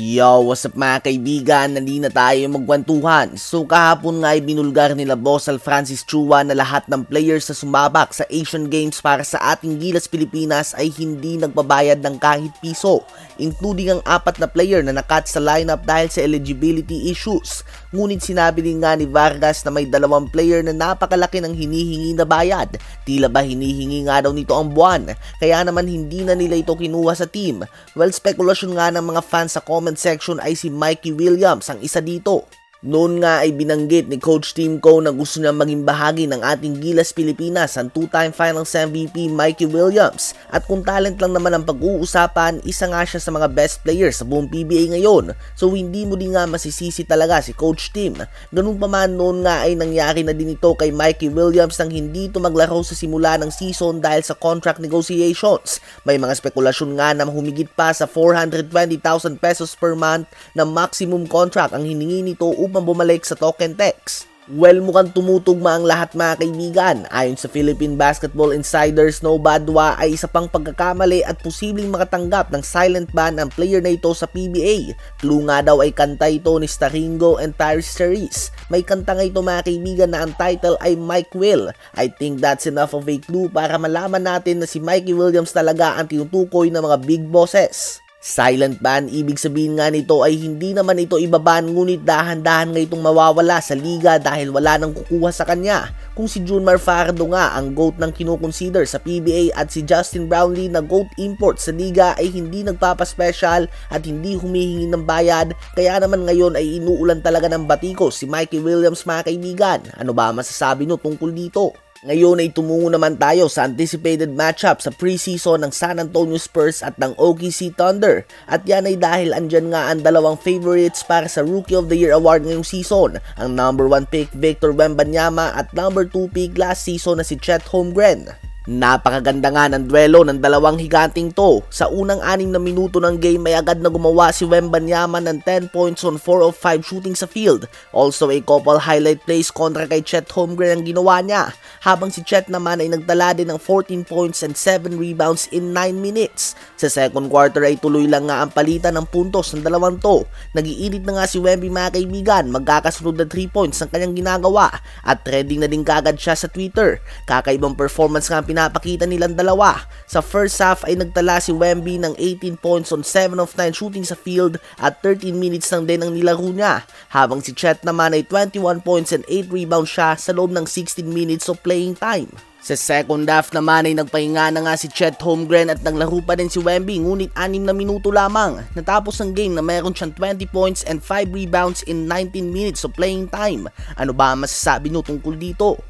Yo, what's up mga kaibigan? Nandi na tayo magkwentuhan. So kahapon nga ay binulgar nila Boss Francis Chua na lahat ng players sa sumabak sa Asian Games para sa ating Gilas Pilipinas ay hindi nagbabayad ng kahit piso, including ang 4 na player na nakat sa lineup dahil sa eligibility issues. Ngunit sinabi din nga ni Vargas na may 2 player na napakalaki ng hinihingi na bayad. Tila ba hinihingi nga daw nito ang buwan, kaya naman hindi na nila ito kinuha sa team. Well, spekulasyon nga ng mga fans sa comment section ay si Mikey Williams ang isa dito. Noon nga ay binanggit ni Coach Tim Coe na gusto niya maging bahagi ng ating Gilas Pilipinas ang 2-time Finals MVP Mikey Williams, at kung talent lang naman ang pag-uusapan, isa nga siya sa mga best players sa buong PBA ngayon, so hindi mo din nga masisisi talaga si Coach Tim. Ganun pa man, noon nga ay nangyari na din ito kay Mikey Williams nang hindi ito maglaro sa simula ng season dahil sa contract negotiations. May mga spekulasyon nga na humigit pa sa 420,000 pesos per month na maximum contract ang hiningi nito upang bumalik sa Token Text. Well, mukhang tumutugma ang lahat mga kaibigan. Ayon sa Philippine Basketball Insider, Snow Badwa ay isa pang pagkakamali at posibleng makatanggap ng silent ban ang player na ito sa PBA. Clue nga daw ay kanta ito ni Staringo and Tyrese Charisse. May kanta nga ito mga kaibigan na ang title ay Mike Will. I think that's enough of a clue para malaman natin na si Mikey Williams talaga ang tinutukoy ng mga big bosses. Silent ban, ibig sabihin nga nito ay hindi naman ito ibaban, ngunit dahan-dahan nga itong mawawala sa liga dahil wala nang kukuha sa kanya. Kung si Junmar Fajardo nga ang GOAT ng kinukonsider sa PBA at si Justin Brownlee na GOAT import sa liga ay hindi nagpapaspecial at hindi humihingi ng bayad, kaya naman ngayon ay inuulan talaga ng batikos si Mikey Williams mga kaibigan. Ano ba masasabi nyo tungkol dito? Ngayon ay tumungo naman tayo sa anticipated matchup sa preseason ng San Antonio Spurs at ng OKC Thunder. At yan ay dahil andyan nga ang 2 favorites para sa Rookie of the Year award ngayong season. Ang number 1 pick Victor Wembanyama at number 2 pick last season na si Chet Holmgren. Napakaganda nga ng duelo ng 2 higanting to. Sa unang 6 na minuto ng game ay agad na gumawa si Wembanyama ng 10 points on 4 of 5 shooting sa field. Also a couple highlight plays kontra kay Chet Holmgren ang ginawa niya, habang si Chet naman ay nagtala din ng 14 points and 7 rebounds in 9 minutes. Sa second quarter ay tuloy lang nga ang palitan ng puntos ng 2 to. Nagiinit na nga si Wemby mga kaibigan, magkakasunod na 3 points ang kanyang ginagawa at trending na din kagad siya sa Twitter. Kakaibang performance nga pinapakita nilang 2. Sa first half ay nagtala si Wemby ng 18 points on 7 of 9 shooting sa field at 13 minutes lang din ang nilaro niya, habang si Chet naman ay 21 points and 8 rebounds siya sa loob ng 16 minutes of playing time. Sa second half naman ay nagpahinga na nga si Chet Holmgren at naglaro pa din si Wemby, ngunit 6 na minuto lamang natapos ang game na mayroon siyang 20 points and 5 rebounds in 19 minutes of playing time. Ano ba masasabi nyo tungkol dito?